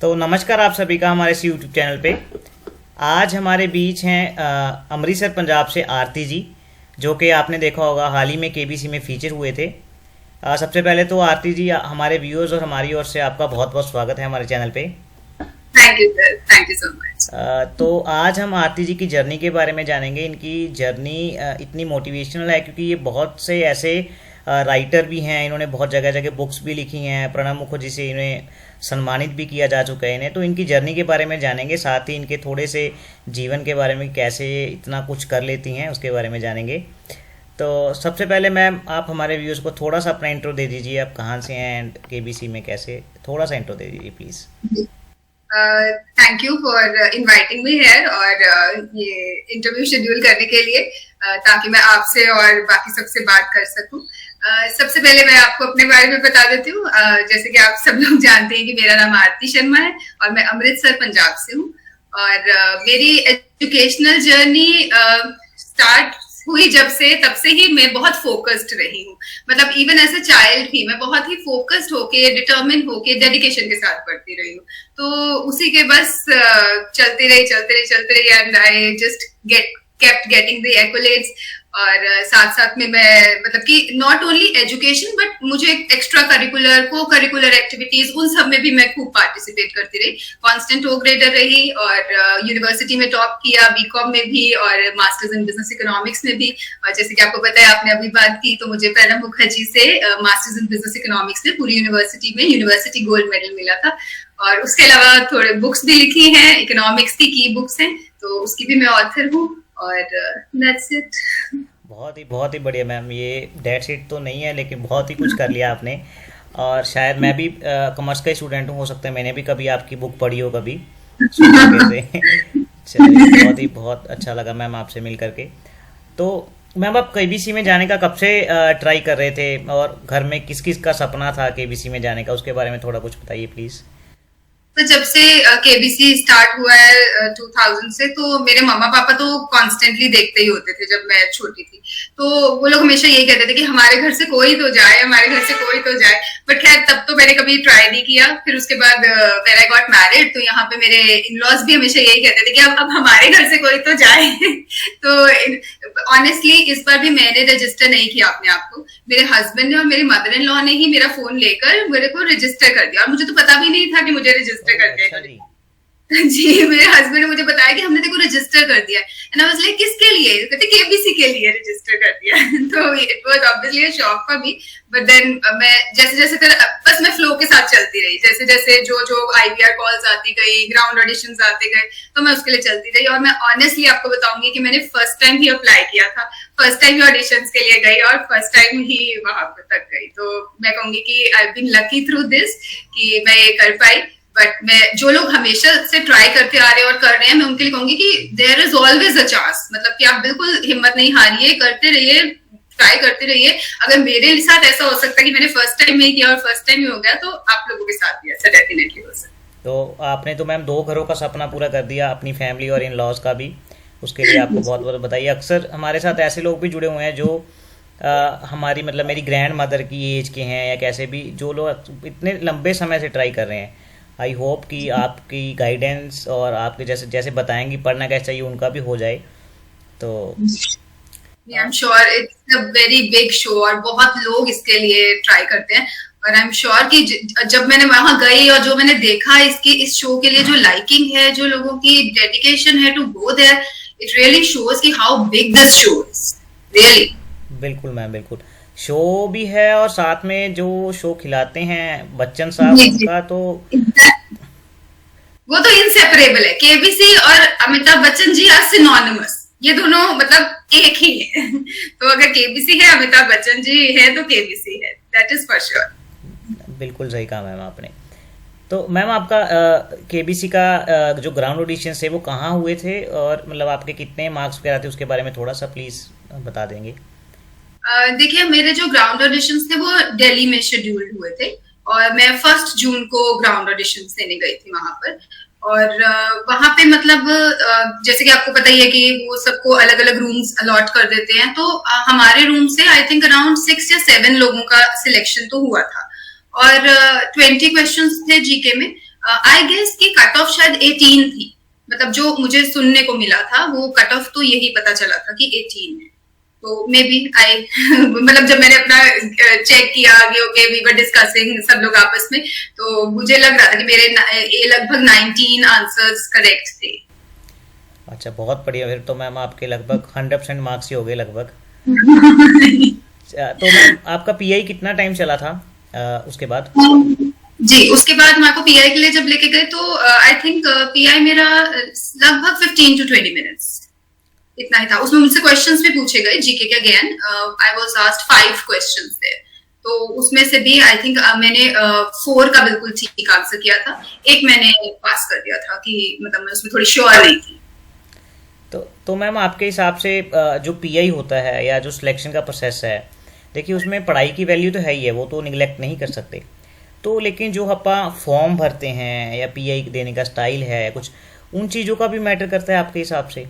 तो नमस्कार आप सभी का हमारे इस यूट्यूब चैनल पे। आज हमारे बीच हैं अमृतसर पंजाब से आरती जी, जो कि आपने देखा होगा हाल ही में केबीसी में फीचर हुए थे। सबसे पहले तो आरती जी, हमारे व्यूअर्स और हमारी ओर से आपका बहुत बहुत स्वागत है हमारे चैनल पे। Thank you sir, thank you so much. तो आज हम आरती जी की जर्नी के बारे में जानेंगे। इनकी जर्नी इतनी मोटिवेशनल है क्योंकि ये बहुत से ऐसे राइटर भी हैं, इन्होंने बहुत जगह जगह बुक्स भी लिखी हैं। प्रणब मुखर्जी से इन्हें सम्मानित भी किया जा चुका है इन्हें। तो इनकी जर्नी के बारे में जानेंगे, साथ ही इनके थोड़े से जीवन के बारे में, कैसे इतना कुछ कर लेती हैं उसके बारे में जानेंगे। तो सबसे पहले मैम, आप हमारे व्यूअर्स को थोड़ा सा अपना इंट्रो दे दीजिए। आप कहाँ से हैं एंड केबीसी में कैसे, थोड़ा सा इंट्रो दे दीजिए please. Thank you for inviting me here और ये इंटरव्यू शेड्यूल करने के लिए, ताकि मैं आपसे और बाकी सबसे बात कर सकूं। सबसे पहले मैं आपको अपने बारे में बता देती हूँ। जैसे कि आप सब लोग जानते हैं कि मेरा नाम आरती शर्मा है और मैं अमृतसर पंजाब से हूँ। और मेरी एजुकेशनल जर्नी स्टार्ट हुई जब से, तब से ही मैं बहुत फोकस्ड रही हूँ। मतलब इवन एज अ चाइल्ड भी मैं बहुत ही फोकस्ड होके, डिटर्मिन होके, डेडिकेशन के साथ पढ़ती रही हूँ। तो उसी के बस चलते रही and I just kept getting the accolades. और साथ साथ में मैं मतलब कि नॉट ओनली एजुकेशन बट मुझे extra curricular, co curricular activities, उन सब में भी मैं खूब पार्टिसिपेट करती रही। कांस्टेंट ओ ग्रेडर रही और यूनिवर्सिटी में टॉप किया, बीकॉम में भी और मास्टर्स इन बिजनेस इकोनॉमिक्स में भी। और जैसे कि आपको पता है, आपने अभी बात की, तो मुझे प्रणब मुखर्जी से मास्टर्स इन बिजनेस इकोनॉमिक्स में पूरी यूनिवर्सिटी में यूनिवर्सिटी गोल्ड मेडल मिला था। और उसके अलावा थोड़े बुक्स भी लिखी हैं, इकोनॉमिक्स की बुक्स हैं, तो उसकी भी मैं ऑथर हूँ। और that's it। बहुत ही बढ़िया मैम। ये डेट शीट तो नहीं है लेकिन बहुत ही कुछ कर लिया आपने। और शायद मैं भी कॉमर्स का ही स्टूडेंट हूँ, हो सकता है मैंने भी कभी आपकी बुक पढ़ी हो कभी से। चलिए, बहुत अच्छा लगा मैम आपसे मिल करके। तो मैम, आप केबीसी में जाने का कब से ट्राई कर रहे थे और घर में किस किस का सपना था केबीसी में जाने का, उसके बारे में थोड़ा कुछ बताइए प्लीज। तो जब से केबीसी स्टार्ट हुआ है 2000 से, तो मेरे मम्मा पापा तो कॉन्स्टेंटली देखते ही होते थे जब मैं छोटी थी। तो वो लोग हमेशा यही कहते थे कि हमारे घर से कोई तो जाए, हमारे घर से कोई तो जाए। बट खैर, तब तो मैंने कभी ट्राई नहीं किया। फिर उसके बाद व्हेन आई गॉट मैरिड, तो यहाँ पे मेरे इन-लॉज भी हमेशा यही कहते थे कि अब हमारे घर से कोई तो जाए। तो ऑनेस्टली इस बार भी मैंने रजिस्टर नहीं किया अपने आप को। मेरे हस्बैंड ने और मेरी मदर इन लॉ ने ही मेरा फोन लेकर मेरे को रजिस्टर कर दिया। और मुझे तो पता भी नहीं था कि मुझे रजिस्टर कर दिया। जी, मेरे हस्बैंड ने मुझे बताया कि हमने देखो रजिस्टर कर दिया। एंड आई वाज लाइक, किसके लिए? कहते केबीसी के लिए रजिस्टर कर दिया। तो it was obviously a shock for me. But then मैं जैसे जैसे बस मैं फ्लो के साथ चलती रही। जैसे जैसे जो आईवीआर कॉल्स आती गई, ग्राउंड ऑडिशंस आते गए, तो मैं उसके लिए चलती रही। और मैं ऑनेस्टली आपको बताऊंगी कि मैंने फर्स्ट टाइम ही अप्लाई किया था, फर्स्ट टाइम ही ऑडिशंस के लिए गई और फर्स्ट टाइम ही वहां तक गई। तो मैं कहूंगी कि I have been lucky through this कि मैं ये कर पाई। बट मैं, जो लोग हमेशा से ट्राई करते आ रहे हैं और कर रहे हैं, मैं उनके लिए कहूंगी कि there is always a chance. मतलब कि आप बिल्कुल हिम्मत नहीं हारिए, करते रहिए, ट्राई करते रहिए। अगर मेरे साथ ऐसा हो सकता है कि मैंने फर्स्ट टाइम में किया और फर्स्ट टाइम ही हो गया, तो आप लोगों के साथ भी ऐसा डेफिनेटली हो सकता है। तो आपने तो मैम 2 घरों का सपना पूरा कर दिया, अपनी फैमिली और इन लॉज का भी। उसके लिए आपको बहुत बहुत बताइए। अक्सर हमारे साथ ऐसे लोग भी जुड़े हुए हैं जो हमारी, मतलब मेरी ग्रैंड मदर की एज के हैं या कैसे भी, जो लोग इतने लंबे समय से ट्राई कर रहे हैं। आई होप कि आपकी गाइडेंस और आपके जैसे जैसे बताएंगी पढ़ना कैसे चाहिए, उनका भी हो जाए। तो I am sure it's a very big show और बहुत लोग इसके लिए ट्राई करते हैं। और आई एम श्योर कि जब मैंने वहां गई और जो मैंने देखा इस शो के लिए जो लाइकिंग है, जो लोगों की डेडिकेशन है to go there, it really shows कि how big this show is really. बिल्कुल मैम, बिल्कुल। शो भी है और साथ में जो शो खिलाते हैं बच्चन साहब, उनका तो वो तो इनसेपरेबल है। केबीसी और अमिताभ बच्चन जी आर सिनोनिमस, ये दोनों मतलब एक ही है। तो अगर केबीसी है, अमिताभ बच्चन जी है, तो केबीसी है, दैट इज फॉर श्योर। बिल्कुल सही कहा मैम आपने। तो मैम, आपका केबीसी का जो ग्राउंड ऑडिशन थे वो कहाँ हुए थे और मतलब आपके कितने मार्क्स वगैरह थे, उसके बारे में थोड़ा सा प्लीज बता देंगे। देखिए, मेरे जो ग्राउंड ऑडिशंस थे वो दिल्ली में शेड्यूल्ड हुए थे और मैं 1 जून को ग्राउंड ऑडिशंस देने गई थी वहां पर। और वहां पे मतलब जैसे कि आपको पता ही है कि वो सबको अलग अलग रूम्स अलॉट कर देते हैं। तो हमारे रूम से आई थिंक अराउंड 6 या 7 लोगों का सिलेक्शन तो हुआ था और 20 क्वेश्चंस थे जीके में। आई गेस कि कट ऑफ शायद 18 थी, मतलब जो मुझे सुनने को मिला था वो कट ऑफ तो यही पता चला था कि 18 है। तो मे बी आई मतलब जब मैंने अपना चेक किया कि ओके वी वर डिस्कसिंग सब लोग आपस में, तो मुझे लग रहा था कि मेरे लगभग 19 आंसर्स करेक्ट थे। अच्छा, बहुत बढ़िया। फिर तो मैम आपके लगभग 100% मार्क्स ही हो गए लगभग। तो मैम आपका पीआई कितना टाइम चला था उसके बाद? जी, उसके बाद मेरे को पीआई के लिए जब लेके गए तो आई थिंक पीआई मेरा लगभग 15 to 20 मिनट्स इतना ही था। उसमें मुझसे क्वेश्चंस भी पूछे गए जीके के, again I was asked 5 questions there, तो उसमें से भी आई थिंक मैंने 4 का बिल्कुल ठीक आंसर किया था, एक मैंने पास कर दिया था कि मतलब मैं उसमें थोड़ी श्योर नहीं थी। तो मैम आपके हिसाब से जो पीआई होता है या जो सिलेक्शन का प्रोसेस है, देखिए उसमें पढ़ाई की वैल्यू तो है ही है, वो तो निगलेक्ट नहीं कर सकते। तो लेकिन जो अपन फॉर्म भरते हैं या पीआई देने का स्टाइल है कुछ, उन चीज़ों का भी मैटर करता है आपके हिसाब से?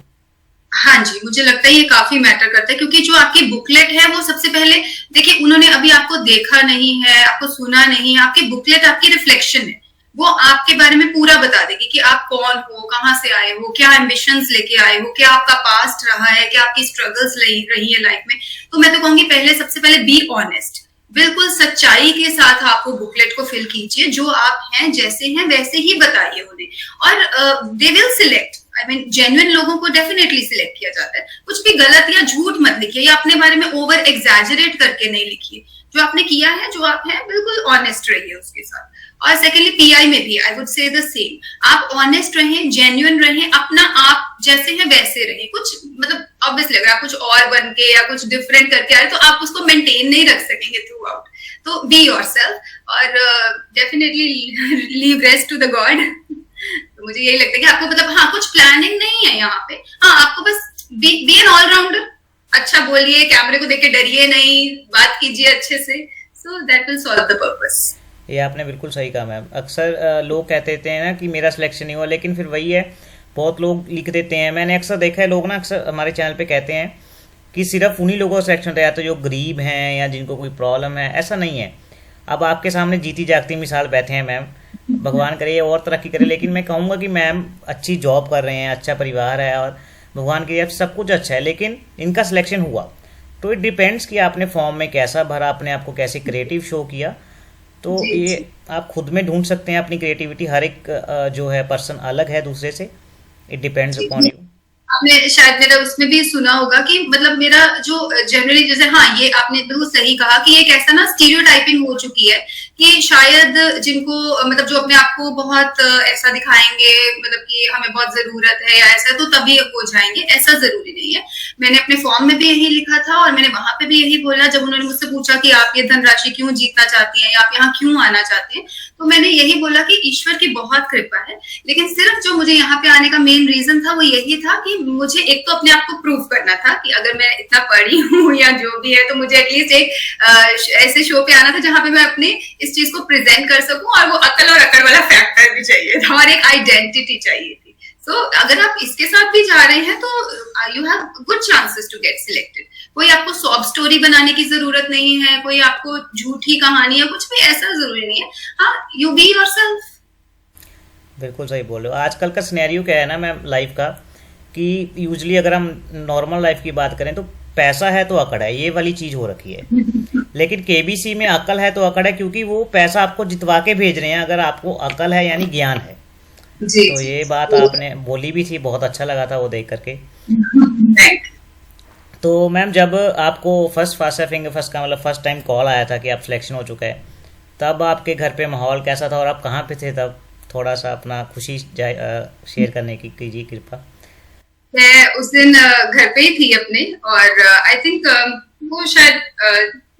हाँ जी, मुझे लगता है ये काफी मैटर करता है, क्योंकि जो आपकी बुकलेट है वो सबसे पहले देखिए, उन्होंने अभी आपको देखा नहीं है, आपको सुना नहीं है, आपकी बुकलेट आपकी रिफ्लेक्शन है, वो आपके बारे में पूरा बता देगी कि आप कौन हो, कहाँ से आए हो, क्या एम्बिशंस लेके आए हो, क्या आपका पास्ट रहा है, क्या आपकी स्ट्रगल्स रही है लाइफ में। तो मैं तो कहूंगी पहले सबसे पहले बी ऑनेस्ट, बिल्कुल सच्चाई के साथ आपको बुकलेट को फिल कीजिए, जो आप हैं जैसे हैं वैसे ही बताइए उन्हें, और they will select. I mean genuine लोगों को डेफिनेटली सिलेक्ट किया जाता है। कुछ भी गलत या झूठ मत लिखिए, या अपने बारे में ओवर एग्जैजरेट करके नहीं लिखिए, जो आपने किया है, जो आप हैं, बिल्कुल ऑनेस्ट रहिए उसके साथ। और सेकेंडली पीआई में भी I would say the same, आप ऑनेस्ट रहें, जेन्युइन रहें, अपना आप जैसे हैं वैसे रहें। कुछ मतलब ऑब्वियसली अगर आप कुछ और बन के या कुछ डिफरेंट करके आए तो आप उसको मेंटेन नहीं रख सकेंगे थ्रू आउट। तो बी योरसेल्फ और definitely leave rest to the god. तो मुझे यही लगता है कि आपको मतलब हाँ कुछ प्लानिंग नहीं है यहाँ पे, हाँ आपको बस बी एन ऑलराउंडर, अच्छा बोलिए, कैमरे को देख के डरिए नहीं, बात कीजिए अच्छे से, so that will solve the purpose. ये आपने बिल्कुल सही कहा मैम। अक्सर लोग कहते देते हैं ना कि मेरा सिलेक्शन नहीं हुआ, लेकिन फिर वही है, बहुत लोग लिख देते हैं। मैंने अक्सर देखा है, लोग ना अक्सर हमारे चैनल पे कहते हैं कि सिर्फ उन्हीं लोगों का सिलेक्शन होता है, तो जो गरीब हैं या जिनको कोई प्रॉब्लम है। ऐसा नहीं है। अब आपके सामने जीती जागती मिसाल बैठे हैं मैम, भगवान करे और तरक्की करे, लेकिन मैं कहूँगा कि मैम अच्छी जॉब कर रहे हैं, अच्छा परिवार है और भगवान की सब कुछ अच्छा है, लेकिन इनका सिलेक्शन हुआ। तो इट डिपेंड्स कि आपने फॉर्म में कैसा भरा, अपने आप को कैसे क्रिएटिव शो किया। तो ये आप खुद में ढूंढ सकते हैं अपनी क्रिएटिविटी। हर एक जो है पर्सन अलग है दूसरे से, इट डिपेंड्स अपॉन यू। आपने शायद मेरा उसमें भी सुना होगा कि मतलब मेरा जो जनरली जैसे, हाँ ये आपने बिल्कुल सही कहा कि एक ऐसा ना स्टीरियोटाइपिंग हो चुकी है कि शायद जिनको मतलब जो अपने आप को बहुत ऐसा दिखाएंगे, मतलब कि हमें बहुत जरूरत है या ऐसा, तो तभी हो जाएंगे, ऐसा जरूरी नहीं है। मैंने अपने फॉर्म में भी यही लिखा था और मैंने वहां पे भी यही बोला, जब उन्होंने मुझसे पूछा कि आप ये धनराशि क्यों जीतना चाहती हैं या आप यहाँ क्यों आना चाहते हैं, तो मैंने यही बोला कि ईश्वर की बहुत कृपा है, लेकिन सिर्फ जो मुझे यहाँ पे आने का मेन रीजन था वो यही था कि मुझे एक तो अपने आप को प्रूव करना था कि अगर मैं इतना पढ़ी हूँ या जो भी है, तो मुझे एटलीस्ट एक ऐसे शो पे आना था जहां पे मैं अपने इस चीज को प्रेजेंट कर सकूं, और वो अकल और अकड़ वाला फैक्टर भी चाहिए था और एक आइडेंटिटी चाहिए थी। सो अगर आप इसके साथ भी जा रहे हैं तो you have good chances to get selected. कोई आपको सॉब स्टोरी बनाने की जरूरत नहीं है, कोई आपको झूठी कहानी या कुछ भी ऐसा जरूरी नहीं है। हाँ, यू बी योरसेल्फ। बिल्कुल सही बोल रहे हो। आजकल का सिनेरियो क्या है ना मैम लाइफ का, कि यूजली अगर हम नॉर्मल लाइफ की बात करें तो पैसा है तो अकड़ है, ये वाली चीज हो रखी है। लेकिन केबीसी में अकल है तो अकड़ है, क्योंकि वो पैसा आपको जितवा के भेज रहे हैं। अगर आपको अकल है यानी ज्ञान है। तो ये बात आपने बोली भी थी, बहुत अच्छा लगा था वो देख करके। तो मैम जब आपको फर्स्ट का मतलब फर्स्ट टाइम कॉल आया था कि आप सिलेक्शन हो चुका है, तब आपके घर पे माहौल कैसा था और आप कहाँ पे थे तब? थोड़ा सा अपना खुशी शेयर करने की कीजिए कृपा। मैं उस दिन घर पे ही थी अपने, और आई थिंक वो शायद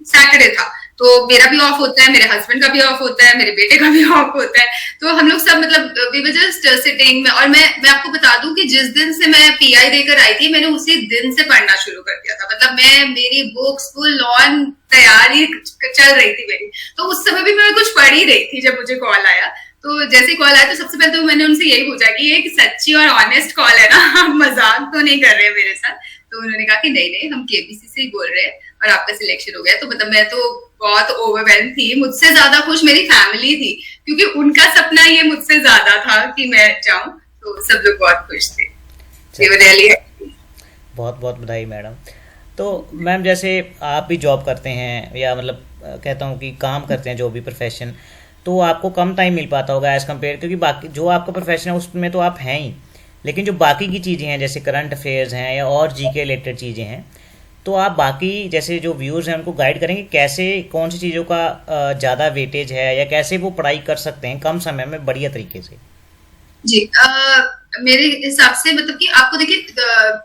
सैटरडे था, तो मेरा भी ऑफ होता है, मेरे हस्बैंड का भी ऑफ होता है, मेरे बेटे का भी ऑफ होता है, तो हम लोग सब मतलब वी वर जस्ट सिटिंग में। और मैं आपको बता दूं कि जिस दिन से मैं पीआई देकर आई थी, मैंने उसी दिन से पढ़ना शुरू कर दिया था। मतलब मेरी बुक्स फुल ऑन तैयारी चल रही थी मेरी, तो उस समय भी मैं कुछ पढ़ ही रही थी जब मुझे कॉल आया। तो जैसे कॉल आया तो सबसे पहले तो मैंने उनसे यही पूछा कि ये एक सच्ची और ऑनेस्ट कॉल है ना, आप मजाक तो नहीं कर रहे मेरे साथ? तो उन्होंने कहा कि नहीं नहीं, हम केबीसी से ही बोल रहे हैं और आपका सिलेक्शन हो गया। तो मतलब मैं तो बहुत ओवरवेल्म थी। मुझसे ज्यादा खुश मेरी फैमिली थी, क्योंकि उनका सपना ये मुझसे ज्यादा था कि मैं जाऊं, तो सब लोग बहुत खुश थे। They were really happy। बहुत बहुत बधाई मैडम। तो मैम जैसे आप भी जॉब करते हैं या मतलब कहता हूँ कि काम करते हैं जो भी प्रोफेशन, तो आपको कम टाइम मिल पाता होगा एज़ कम्पेयर, क्योंकि बाकी जो आपका प्रोफेशन है उसमें तो आप हैं ही, लेकिन जो बाकी की चीज़ें हैं जैसे करंट अफेयर्स हैं या और जी के रिलेटेड चीज़ें हैं, तो आप बाकी जैसे जो व्यूअर्स हैं उनको गाइड करेंगे कैसे कौन सी चीज़ों का ज़्यादा वेटेज है या कैसे वो पढ़ाई कर सकते हैं कम समय में बढ़िया तरीके से। जी, मेरे हिसाब से मतलब कि आपको देखिए,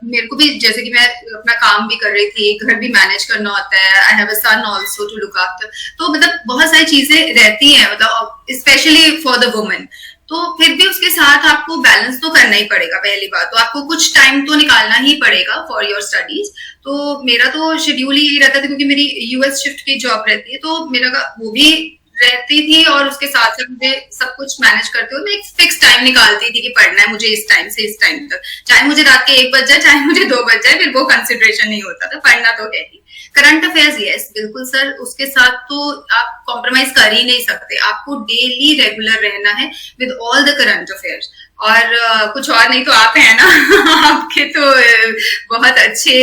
मेरे को भी जैसे कि मैं अपना काम भी कर रही थी, घर भी मैनेज करना होता है, I have a son also to look after, तो मतलब बहुत सारी चीजें रहती हैं, मतलब स्पेशली फॉर द वुमेन। तो फिर भी उसके साथ आपको बैलेंस तो करना ही पड़ेगा। पहली बात तो आपको कुछ टाइम तो निकालना ही पड़ेगा फॉर योर स्टडीज। तो मेरा तो शेड्यूल ही यही रहता था, क्योंकि मेरी यूएस शिफ्ट की जॉब रहती है, तो मेरा वो भी रहती थी और उसके साथ साथ मुझे सब कुछ मैनेज करते हुए मैं एक फिक्स टाइम निकालती थी कि पढ़ना है मुझे इस टाइम से इस टाइम तक, चाहे मुझे रात के 1 बज जाए, चाहे मुझे 2 बज जाए, फिर वो कंसिडरेशन नहीं होता था, पढ़ना तो है ही। करंट अफेयर्स, यस बिल्कुल सर, उसके साथ तो आप कॉम्प्रोमाइज कर ही नहीं सकते, आपको डेली रेगुलर रहना है with all the current affairs. और कुछ और नहीं तो आप है ना आपके तो बहुत अच्छे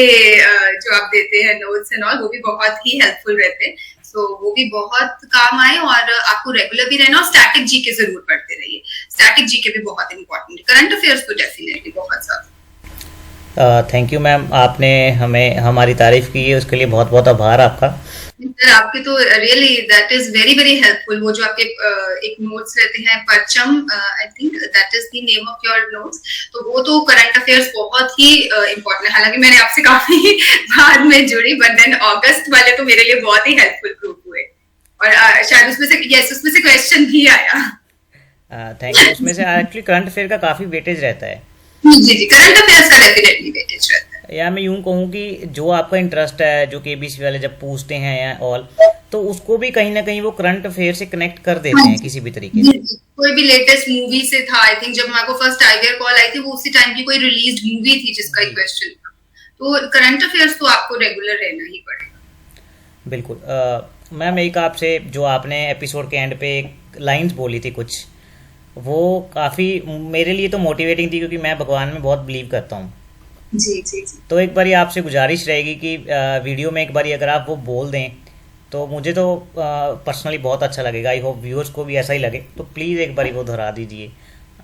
जो आप देते हैं नोट्स एंड ऑल, वो भी बहुत ही हेल्पफुल रहते हैं, तो वो भी बहुत काम आए। और आपको रेगुलर भी रहना, और स्टैटिक जीके जरूर पढ़ते रहिए, स्टैटिक जीके भी बहुत इंपॉर्टेंट है, करंट अफेयर्स तो डेफिनेटली बहुत ज्यादा। थैंक यू मैम, आपने हमें हमारी तारीफ की है, उसके लिए बहुत बहुत आभार आपका। सर आपके तो really that is very very helpful. वो जो आपके एक नोट्स रहते हैं, परचम I think that is the name of your notes, तो वो तो करंट अफेयर्स बहुत ही इम्पोर्टेंट है। हालांकि मैंने आपसे काफी बाद में जुड़ी, बट देन अगस्त वाले तो मेरे लिए बहुत ही हेल्पफुल प्रूफ हुए, और शायद उसमें से यस उसमें से क्वेश्चन भी आया। Thank you. उसमें से एक्चुअली करंट अफेयर का काफ़ी वेटेज रहता है। जी जी, करंट अफेयर्स का डेफिनेटली वेटेज रहता है। या मैं यूं कहूँ कि जो आपका इंटरेस्ट है, जो केबीसी वाले जब पूछते हैं या ऑल, तो उसको भी कहीं ना कहीं वो करंट अफेयर से कनेक्ट कर देते हैं किसी भी तरीके से। कोई भी लेटेस्ट मूवी से था, आई थिंक जब हमारे को फर्स्ट आईवीआर कॉल आई थी, वो उसी टाइम की कोई रिलीज्ड मूवी थी जिसका एक क्वेश्चन था। तो करंट अफेयर्स तो आपको रेगुलर रहना ही पड़ेगा। बिल्कुल। मैम एक आपसे, जो आपने एपिसोड के एंड पे एक लाइंस बोली थी कुछ, वो काफ़ी मेरे लिए तो मोटिवेटिंग थी, क्योंकि मैं भगवान में बहुत बिलीव करता हूँ। जी जी जी। तो एक बारी आपसे गुजारिश रहेगी कि वीडियो में एक बारी अगर आप वो बोल दें तो मुझे तो पर्सनली बहुत अच्छा लगेगा। आई होप व्यूअर्स को भी ऐसा ही लगे, तो प्लीज़ एक बारी वो दोहरा दीजिए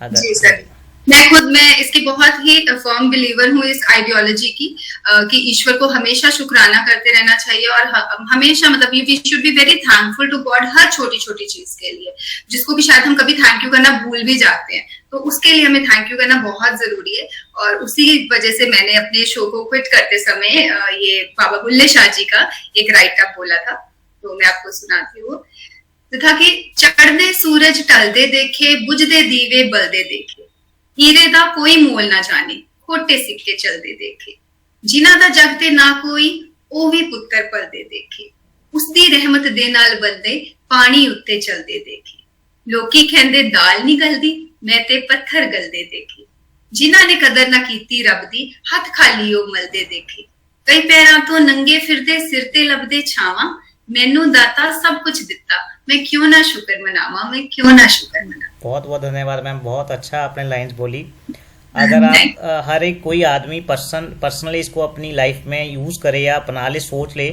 अगर। जी सर, मैं इसकी बहुत ही फर्म बिलीवर हूँ इस आइडियोलॉजी की, कि ईश्वर को हमेशा शुक्राना करते रहना चाहिए, और हमेशा मतलब we should be very thankful to God हर छोटी छोटी चीज के लिए, जिसको कि शायद हम कभी थैंक यू करना भूल भी जाते हैं। तो उसके लिए हमें थैंक यू करना बहुत जरूरी है। और उसी वजह से मैंने अपने शो को क्विट करते समय ये बाबा बुल्ले शाह जी का एक राइट अप बोला था, तो मैं आपको सुनाती हूँ। तो था कि चढ़दे सूरज ढलदे देखे, बुझदे दीवे बलदे देखे, हीरे दा कोई मोल ना जाने, खोटे सिक्के चलदे देखे, जिन्हां दा जग ते ना कोई, ओ भी पुत्तर पलदे देखे, उसदी रहमत दे नाल बंदे पानी उत्ते चलदे देखे, लोकी कहंदे दाल नहीं गलदी, मैं ते पत्थर गलदे देखे, जिन्हां ने कदर ना कीती रब दी, हथ खाली ओ मलदे देखे, कई पैरां तो नंगे फिरदे सिर ते लभदे छावां, मैनू दाता सब कुछ दिता, मैं क्यों ना शुक्र मनावा, मैं क्यों ना शुक्र मना। बहुत बहुत धन्यवाद मैम, बहुत अच्छा आपने लाइंस बोली। अगर आप हर एक कोई आदमी पर्सनली इसको अपनी लाइफ में यूज़ करे या अपना ले, सोच ले,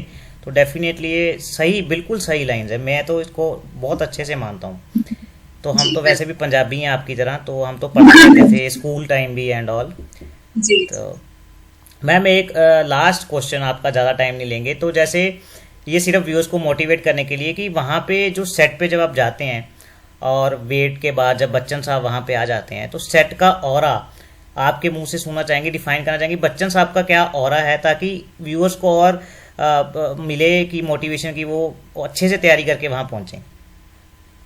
तो डेफिनेटली ये सही, बिल्कुल सही लाइंस है। मैं तो इसको बहुत अच्छे से मानता हूँ। तो हम तो वैसे भी पंजाबी हैं आपकी तरह, तो हम तो पढ़ते रहते थे स्कूल टाइम भी एंड ऑल। तो मैम एक लास्ट क्वेश्चन, आपका ज़्यादा टाइम नहीं लेंगे। तो जैसे ये सिर्फ व्यूअर्स को मोटिवेट करने के लिए कि वहाँ पे जो सेट पे जब आप जाते हैं और वेट के बाद जब बच्चन साहब वहाँ पे आ जाते हैं, तो सेट का ऑरा आपके मुंह से सुनना चाहेंगे, डिफाइन करना चाहेंगे बच्चन साहब का क्या ऑरा है, ताकि व्यूअर्स को और मिले कि मोटिवेशन की वो अच्छे से तैयारी करके वहाँ पहुँचें।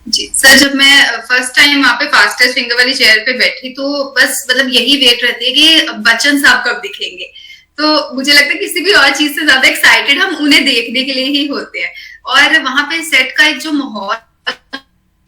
जी सर, जब मैं फर्स्ट टाइम वहाँ पे फास्टेस्ट फिंगर वाली चेयर पे बैठी, तो बस मतलब यही वेट रहती है कि बच्चन साहब कब दिखेंगे। तो मुझे लगता है किसी भी और चीज से ज्यादा एक्साइटेड हम उन्हें देखने के लिए ही होते हैं। और वहां पे सेट का एक जो माहौल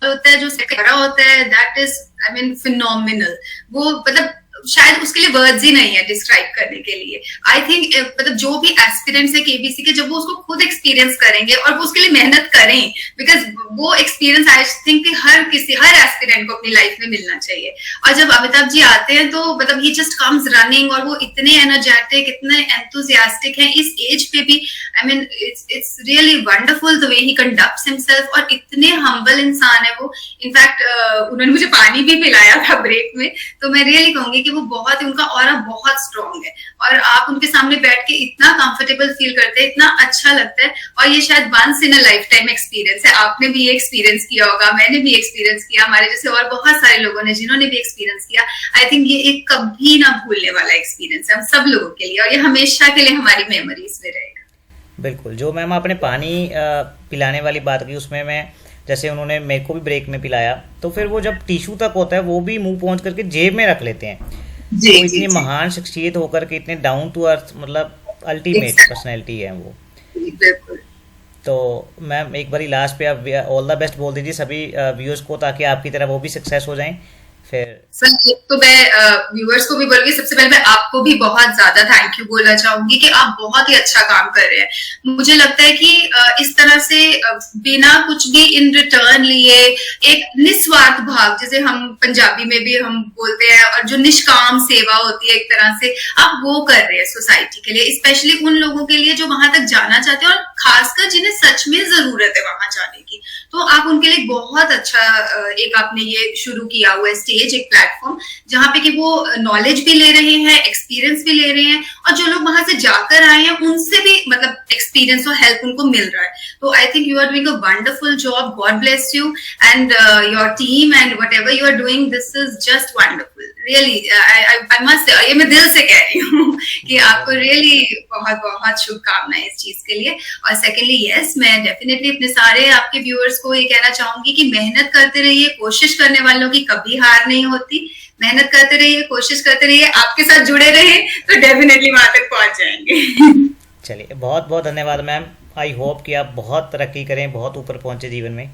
होता है, जो सेट का होता है, that is I mean phenomenal. वो मतलब शायद उसके लिए वर्ड्स ही नहीं है डिस्क्राइब करने के लिए। आई थिंक मतलब जो भी एस्पिरेंट्स है केबीसी के, जब वो उसको खुद एक्सपीरियंस करेंगे और वो उसके लिए मेहनत करें, बिकॉज वो experience I think her aspirant को अपनी लाइफ में मिलना चाहिए। और जब अमिताभ जी आते हैं तो मतलब ही जस्ट कम्स रनिंग, और वो इतने एनर्जेटिक, इतने एंथुसियास्टिक हैं इस एज पे भी। I mean it's really wonderful the way he conducts himself, और इतने हम्बल इंसान है वो। इनफैक्ट उन्होंने मुझे पानी भी पिलाया था ब्रेक में, तो मैं रियली कहूंगी कि वो बहुत, उनका ऑरा बहुत स्ट्रॉन्ग है, और आप उनके सामने बैठ के इतना कंफर्टेबल फील करते हैं, इतना अच्छा लगता है। और ये शायद once in a lifetime experience है। आपने भी ये एक्सपीरियंस किया होगा, मैंने भी एक्सपीरियंस किया, हमारे जैसे और बहुत सारे लोगों ने जिन्होंने भी एक्सपीरियंस किया। आई थिंक ये एक कभी ना भूलने वाला एक्सपीरियंस है हम सब लोगों के लिए, और ये हमेशा के लिए हमारी मेमोरीज में रहेगा। बिल्कुल। जो मैम आपने पानी पिलाने वाली बात की, उसमें मैं, जैसे उन्होंने मेरे को भी ब्रेक में पिलाया, तो फिर वो जब टिश्यू तक होता है वो भी मुंह पहुंच करके जेब में रख लेते हैं। जी, तो जी, इतनी जी, महान शख्सियत होकर के इतने डाउन टू अर्थ, मतलब अल्टीमेट पर्सनैलिटी है वो। बिल्कुल। तो मैम एक बारी लास्ट पे आप ऑल द बेस्ट बोल दीजिए सभी व्यूअर्स को, ताकि आपकी तरह वो भी सक्सेस हो जाएं फिर। सर एक तो मैं व्यूअर्स को भी बोलूंगी, सबसे पहले मैं आपको भी बहुत ज्यादा थैंक यू बोलना चाहूंगी कि आप बहुत ही अच्छा काम कर रहे हैं। मुझे लगता है कि इस तरह से बिना कुछ भी इन रिटर्न लिए, एक निस्वार्थ भाव, जैसे हम पंजाबी में भी हम बोलते हैं, और जो निष्काम सेवा होती है एक तरह से, आप वो कर रहे हैं सोसाइटी के लिए, स्पेशली उन लोगों के लिए जो वहां तक जाना चाहते हैं, और खासकर जिन्हें सच में जरूरत है वहां जाने की। तो आप उनके लिए बहुत अच्छा एक आपने ये शुरू किया हुआ है स्टेज, एक प्लेटफॉर्म, जहां पे कि वो नॉलेज भी ले रहे हैं, एक्सपीरियंस भी ले रहे हैं, और जो लोग वहां से जाकर आए हैं उनसे भी मतलब एक्सपीरियंस और हेल्प उनको मिल रहा है। तो I think you are doing a wonderful job, God bless you and your team, and whatever you are doing, this is just wonderful really. I must, ये मैं दिल से कह रही हूँ कि आपको रियली बहुत बहुत शुभकामनाएं इस चीज के लिए। और सेकेंडली यस, मैं डेफिनेटली अपने सारे आपके व्यूअर्स को ये कहना चाहूंगी कि मेहनत करते रहिए, कोशिश करने वालों की कभी हार नहीं होती। मेहनत करते रहिए, कोशिश करते रहिए, आपके साथ जुड़े रहे तो डेफिनेटली वहां तक पहुंच जाएंगे। चलिए, बहुत बहुत धन्यवाद मैम। आई होप कि आप बहुत तरक्की करें, बहुत ऊपर पहुंचे जीवन में।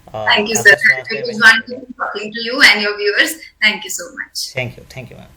और thank you sir, it was wonderful talking to you and your viewers. Thank you so much. Thank you ma'am.